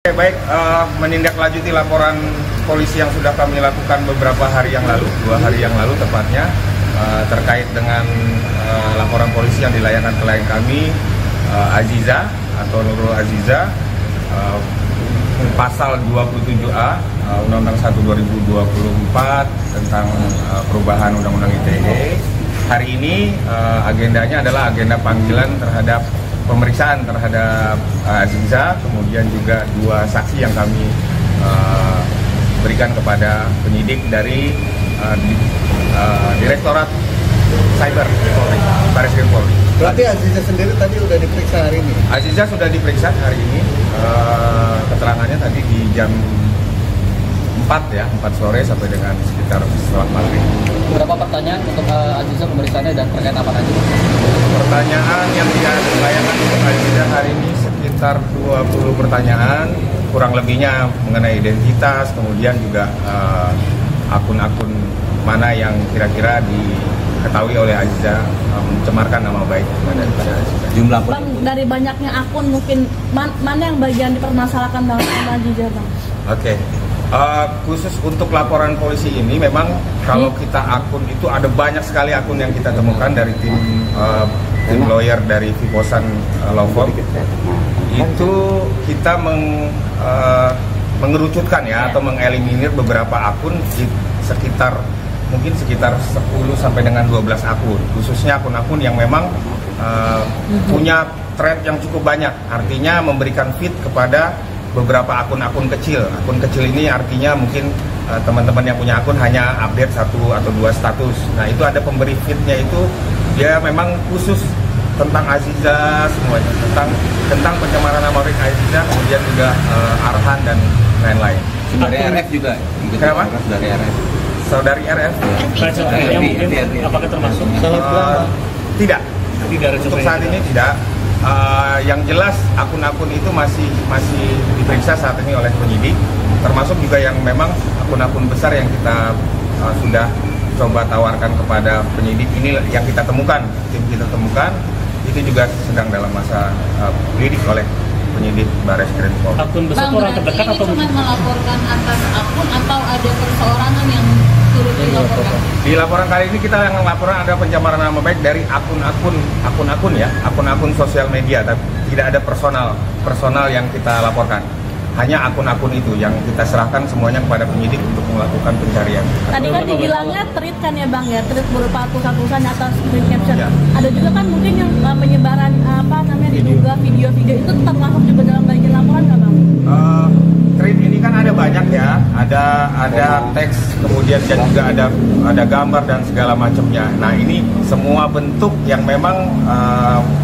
Oke, baik, menindaklanjuti laporan polisi yang sudah kami lakukan beberapa hari yang lalu, 2 hari yang lalu tepatnya, terkait dengan laporan polisi yang dilayangkan klien kami, Aziza atau Nurul Aziza, pasal 27A Undang-Undang 1 2024 tentang perubahan Undang-Undang ITE. Hari ini agendanya adalah agenda panggilan terhadap pemeriksaan terhadap Aziza, kemudian juga 2 saksi yang kami berikan kepada penyidik dari Direktorat Cyber Polri, Baris Krim Polri. Berarti Aziza sendiri tadi sudah diperiksa hari ini? Aziza sudah diperiksa hari ini, keterangannya tadi di jam 4 sore sampai dengan sekitar setelah maghrib. Berapa pertanyaan untuk Aziza pemeriksaannya dan terkait apa aja? Pertanyaan yang dilayangkan untuk Aziza hari ini sekitar 20 pertanyaan, kurang lebihnya mengenai identitas, kemudian juga akun-akun mana yang kira-kira diketahui oleh Aziza mencemarkan nama baik daripada Aziza. Jumlah Bang, dari banyaknya akun mungkin mana yang bagian dipermasalahkan dalam Aziza, Bang? Oke. Khusus untuk laporan polisi ini memang kalau kita akun itu ada banyak sekali akun yang kita temukan dari tim lawyer dari Viposan Law Firm. Itu kita mengerucutkan atau mengeliminir beberapa akun sekitar 10 sampai dengan 12 akun, khususnya akun-akun yang memang punya thread yang cukup banyak, artinya memberikan feed kepada beberapa akun-akun kecil. Akun kecil ini artinya mungkin teman-teman yang punya akun hanya update 1 atau 2 status. Nah, itu ada pemberi feednya, itu dia memang khusus tentang Aziza semuanya, tentang pencemaran nama baik Aziza, kemudian juga Arhan dan lain-lain. Dari RF juga? Kenapa? Dari RF. Saudari RF? Apakah termasuk? Tidak. Untuk saat ini tidak. Yang jelas akun-akun itu masih diperiksa saat ini oleh penyidik, termasuk juga yang memang akun-akun besar yang kita sudah coba tawarkan kepada penyidik ini yang kita temukan, tim kita temukan, itu juga sedang dalam masa lidik oleh penyidik Baris Krim Polri. Akun besar orang terdekat atau cuma melaporkan atas akun atau ada perseorangan yang turut dilaporkan? Di laporan kali ini kita yang laporan ada pencemaran nama baik dari akun-akun sosial media, tapi tidak ada personal yang kita laporkan. Hanya akun-akun itu yang kita serahkan semuanya kepada penyidik untuk melakukan pencarian. Tadi kan dibilangnya tweet kan ya, Bang, ya, tweet berupa tulisan atau screen caption. Ya. Ada juga kan mungkin yang penyebaran diduga video-video itu termasuk juga dalam bagian laporan nggak, Bang? Tweet ini kan ada banyak ya, ada teks, kemudian juga ada gambar dan segala macamnya. Nah, ini semua bentuk yang memang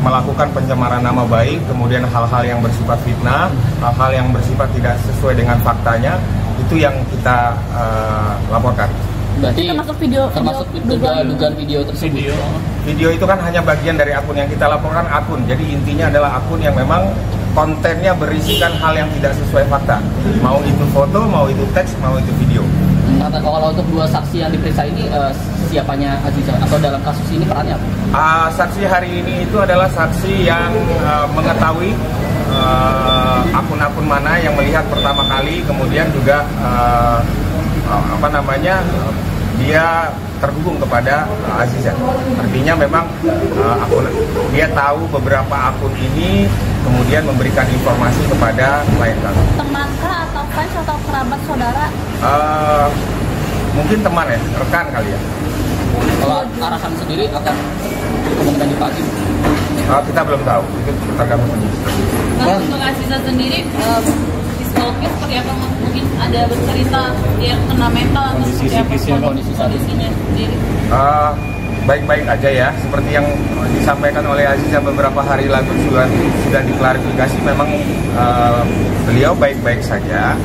melakukan pencemaran nama baik, kemudian hal-hal yang bersifat fitnah, hal-hal yang bersifat tidak sesuai dengan faktanya, itu yang kita laporkan. Berarti termasuk dugaan video tersebut. Video itu kan hanya bagian dari akun yang kita laporkan, akun. Jadi intinya adalah akun yang memang kontennya berisikan hal yang tidak sesuai fakta. Mau itu foto, mau itu teks, mau itu video. Kalau untuk 2 saksi yang diperiksa ini, siapanya Aziza? Atau dalam kasus ini perannya apa? Saksi hari ini itu adalah saksi yang mengetahui akun-akun mana yang melihat pertama kali, kemudian juga dia terhubung kepada Aziza. Artinya memang dia tahu beberapa akun ini, kemudian memberikan informasi kepada klien kami. Temankah atau fans atau kerabat saudara? Mungkin teman ya, rekan kali ya. Kalau Arhan sendiri akan kemungkinan dipanggil? Kita belum tahu, itu tergantung penyidik. Untuk Aziza sendiri, psikologis seperti apa? Mungkin ada bercerita dia kena mental atau seperti apa kondisinya sendiri? Baik-baik aja ya, seperti yang disampaikan oleh Aziza beberapa hari lalu sudah diklarifikasi, memang beliau baik-baik saja.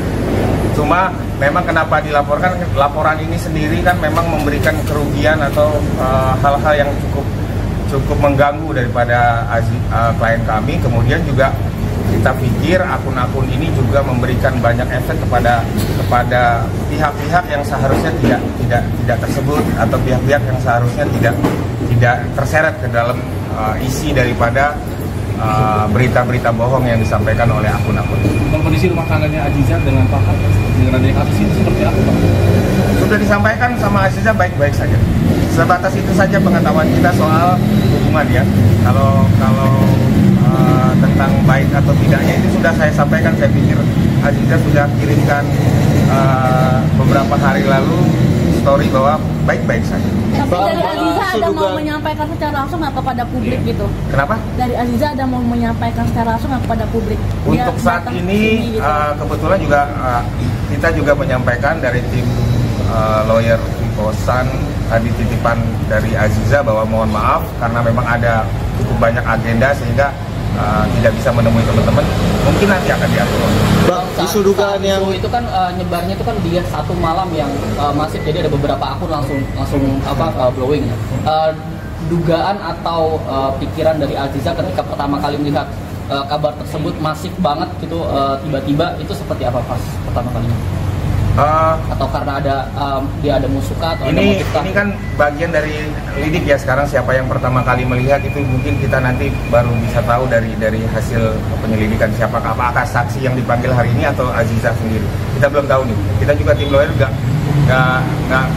Cuma memang kenapa dilaporkan, laporan ini sendiri kan memang memberikan kerugian atau hal-hal yang cukup mengganggu daripada klien kami. Kemudian juga kita pikir akun-akun ini juga memberikan banyak efek kepada pihak-pihak yang seharusnya tidak tersebut, atau pihak-pihak yang seharusnya tidak terseret ke dalam isi daripada berita-berita bohong yang disampaikan oleh akun-akun. Kondisi rumah tangganya Aziza dengan Pak dengan adanya kasus itu seperti apa, Pak? Sudah disampaikan sama Aziza baik-baik saja. Sebatas itu saja pengetahuan kita soal hubungan ya. Kalau tentang baik atau tidaknya itu sudah saya sampaikan. Saya pikir Aziza sudah kirimkan beberapa hari lalu story bahwa baik-baik saja. Tapi dari Aziza ada mau menyampaikan secara langsung nggak kepada publik gitu? Kenapa? Dari Aziza ada mau menyampaikan secara langsung nggak kepada publik? Untuk saat ini gitu. Kebetulan juga kita juga menyampaikan dari tim lawyer Viposan tadi titipan dari Aziza bahwa mohon maaf karena memang ada cukup banyak agenda sehingga tidak bisa menemui teman-teman, mungkin nanti akan diatur. Bang, isu dugaan yang itu kan nyebarnya itu kan dia satu malam yang masif, jadi ada beberapa akun langsung blowing. Dugaan atau pikiran dari Aziza ketika pertama kali melihat kabar tersebut masif banget gitu, tiba-tiba itu seperti apa pas pertama kalinya? Atau karena dia ada musuh atau ini kan bagian dari lidik ya. Sekarang siapa yang pertama kali melihat itu mungkin kita nanti baru bisa tahu dari hasil penyelidikan siapakah, apakah saksi yang dipanggil hari ini atau Aziza sendiri. Kita belum tahu nih. Kita juga tim lawyer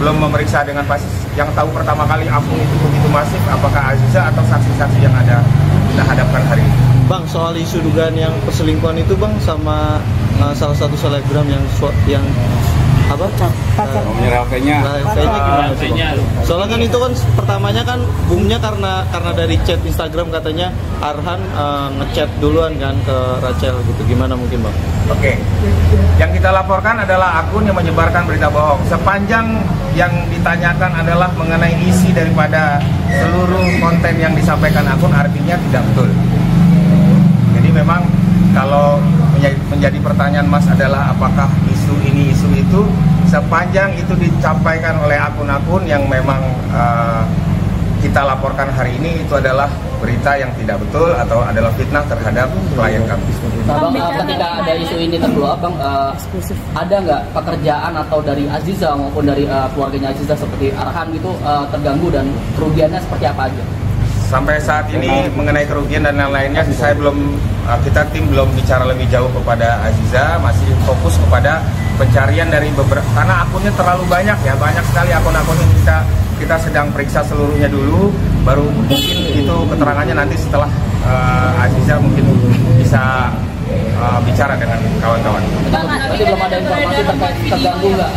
belum memeriksa dengan pasti. Yang tahu pertama kali akun itu begitu masif apakah Aziza atau saksi-saksi yang ada kita hadapkan hari ini. Bang, soal isu dugaan yang perselingkuhan itu Bang sama salah satu selebgram yang apa? LV-nya gimana sih, Bang? Soalnya kan itu kan pertamanya kan boomnya karena dari chat Instagram katanya Arhan ngechat duluan kan ke Rachel gitu. Gimana mungkin Bang? Oke. Yang kita laporkan adalah akun yang menyebarkan berita bohong. Sepanjang yang ditanyakan adalah mengenai isi daripada seluruh konten yang disampaikan akun, artinya tidak betul. Jadi memang kalau menjadi pertanyaan Mas adalah apakah isu ini, isu itu, sepanjang itu disampaikan oleh akun-akun yang memang kita laporkan hari ini itu adalah berita yang tidak betul atau adalah fitnah terhadap klien kami. Nah, Bang, ketika ada isu ini terblow up, Bang, ada nggak pekerjaan atau dari Aziza maupun dari keluarganya Aziza seperti Arhan gitu terganggu dan kerugiannya seperti apa aja? Sampai saat ini mengenai kerugian dan lain-lainnya kita tim belum bicara lebih jauh kepada Aziza, masih fokus kepada pencarian dari beberapa, karena akunnya terlalu banyak ya, banyak sekali akun-akun yang kita sedang periksa seluruhnya dulu, baru mungkin itu keterangannya nanti setelah Aziza mungkin bisa bicara dengan kawan-kawan. Tapi belum ada informasi terkait terganggu nggak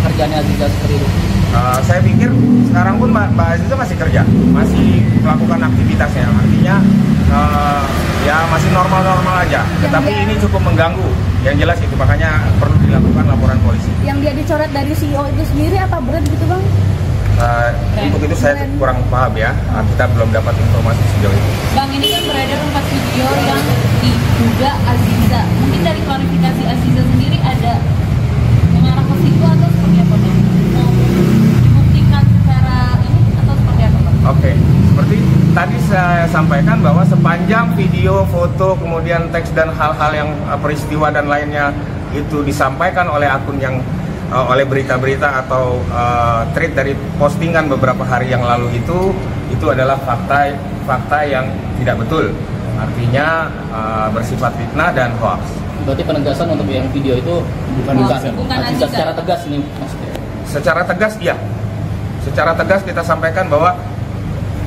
pekerjaannya Aziza seperti itu? Saya pikir sekarang pun Mbak Aziza masih kerja, masih melakukan aktivitasnya, artinya ya masih normal-normal aja. Tetapi ini cukup mengganggu, yang jelas itu makanya perlu dilakukan laporan polisi. Yang dia dicoret dari CEO itu sendiri apa berat gitu Bang? Untuk itu saya kurang paham ya, kita belum dapat informasi sejauh itu. Bang, ini kan beredar 4 video yang diduga Aziza. Mungkin dari klarifikasi Aziza sendiri ada mengarah ke situ atau seperti apa Bang? Mau dibuktikan secara ini atau seperti apa Bang? Oke, seperti tadi saya sampaikan bahwa sepanjang video, foto, kemudian teks dan hal-hal yang peristiwa dan lainnya itu disampaikan oleh akun yang oleh berita-berita atau tweet dari postingan beberapa hari yang lalu itu adalah fakta yang tidak betul, artinya bersifat fitnah dan hoax. Berarti penegasan untuk yang video itu bukan Aziza secara tegas ini maksudnya? Secara tegas iya, secara tegas kita sampaikan bahwa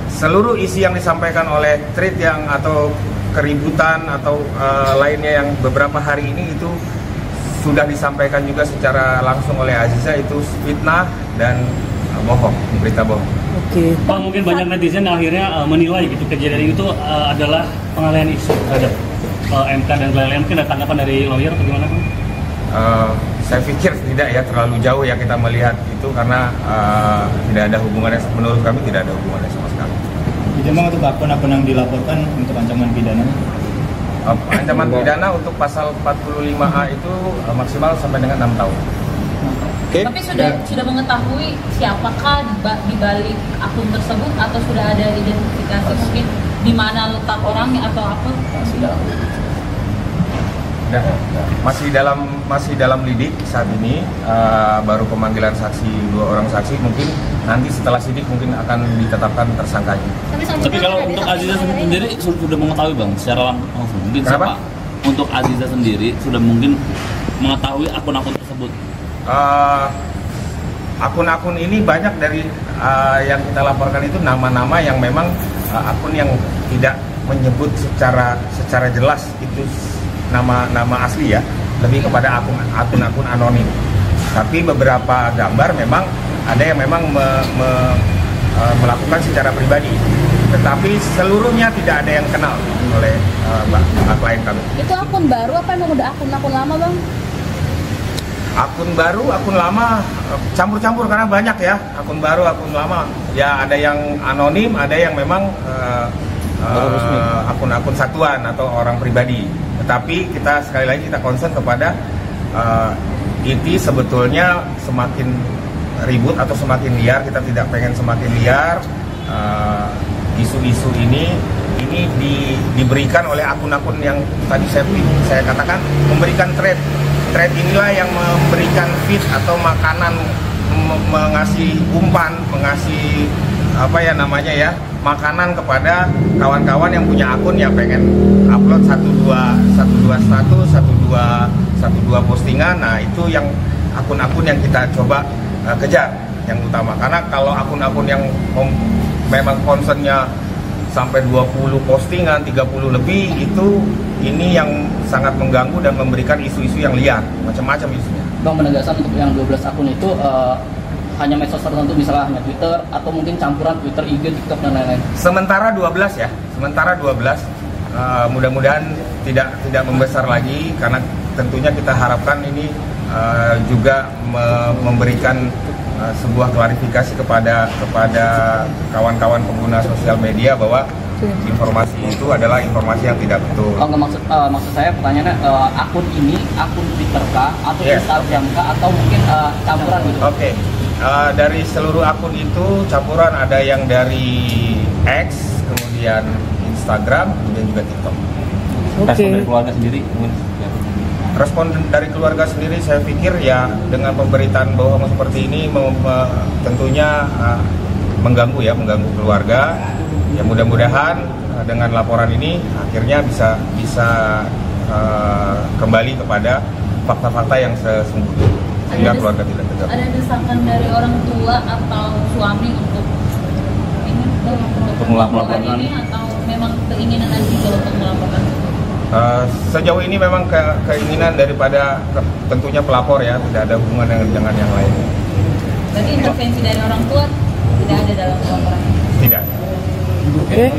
seluruh isi yang disampaikan oleh tweet yang atau keributan atau lainnya yang beberapa hari ini itu sudah disampaikan juga secara langsung oleh Aziza, itu fitnah dan bohong, berita bohong. Oke. Bang, mungkin banyak netizen yang akhirnya menilai gitu kejadian itu adalah pengalihan isu terhadap MK dan lain-lain. Mungkin ada tanggapan dari lawyer atau gimana Bang? Saya pikir tidak ya, terlalu jauh ya kita melihat itu karena tidak ada hubungannya, menurut kami tidak ada hubungannya sama sekali. Jadi Bang, untuk akun-akun yang dilaporkan untuk ancaman pidana? Ancaman pidana untuk pasal 45A itu maksimal sampai dengan 6 tahun. Okay. Tapi sudah mengetahui siapakah di balik akun tersebut atau sudah ada identifikasi mungkin di mana letak orangnya atau apa? Sudah. Enggak. Masih dalam lidik saat ini, baru pemanggilan saksi 2 orang saksi, mungkin nanti setelah sidik mungkin akan ditetapkan tersangkanya. Tapi kalau untuk Aziza sendiri sudah mengetahui bang secara langsung mungkin siapa? Untuk Aziza sendiri sudah mungkin mengetahui akun-akun tersebut. Akun-akun ini banyak dari yang kita laporkan itu nama-nama yang memang akun yang tidak menyebut secara jelas itu nama asli ya, lebih kepada akun-akun anonim. Tapi beberapa gambar memang ada yang memang melakukan secara pribadi, tetapi seluruhnya tidak ada yang kenal oleh klien kami. Itu akun baru apa emang udah akun lama bang? Akun baru, akun lama, campur-campur karena banyak ya. Akun baru, akun lama. Ya ada yang anonim, ada yang memang akun-akun satuan atau orang pribadi. Tetapi kita sekali lagi kita concern kepada IT sebetulnya semakin ribut atau semakin liar. Kita tidak pengen semakin liar. Isu-isu ini diberikan oleh akun-akun yang tadi saya katakan memberikan thread inilah yang memberikan feed atau makanan, mengasih umpan, mengasih makanan kepada kawan-kawan yang punya akun yang pengen upload 1-2 status, 1-2 postingan. Nah itu yang akun-akun yang kita coba kejar yang utama, karena kalau akun-akun yang memang concernnya sampai 20 postingan, 30 lebih, ini yang sangat mengganggu dan memberikan isu-isu yang liar, macam-macam isunya. Bang, penegasan untuk yang 12 akun itu hanya medsos tertentu, misalnya hanya Twitter atau mungkin campuran Twitter, IG, TikTok dan lain-lain. Sementara 12 ya, mudah-mudahan tidak membesar lagi, karena tentunya kita harapkan ini juga memberikan sebuah klarifikasi kepada kawan-kawan pengguna sosial media bahwa informasi itu adalah informasi yang tidak betul. Oh, maksud saya pertanyaannya akun ini akun Twitter kah atau Instagram kah atau mungkin campuran gitu? Oke. Dari seluruh akun itu campuran, ada yang dari X, kemudian Instagram, kemudian juga TikTok. Respon dari keluarga sendiri mungkin? Respon dari keluarga sendiri saya pikir ya dengan pemberitaan bohong seperti ini tentunya mengganggu keluarga. Ya mudah-mudahan dengan laporan ini akhirnya bisa kembali kepada fakta-fakta yang sesungguhnya sehingga keluarga tidak terganggu. Ada desakan dari orang tua atau suami untuk melaporkan ini atau memang keinginan Aziza untuk melaporkan? Sejauh ini memang keinginan daripada tentunya pelapor ya, tidak ada hubungan dengan yang lain. Berarti intervensi dari orang tua tidak ada dalam laporan? Tidak. Oke.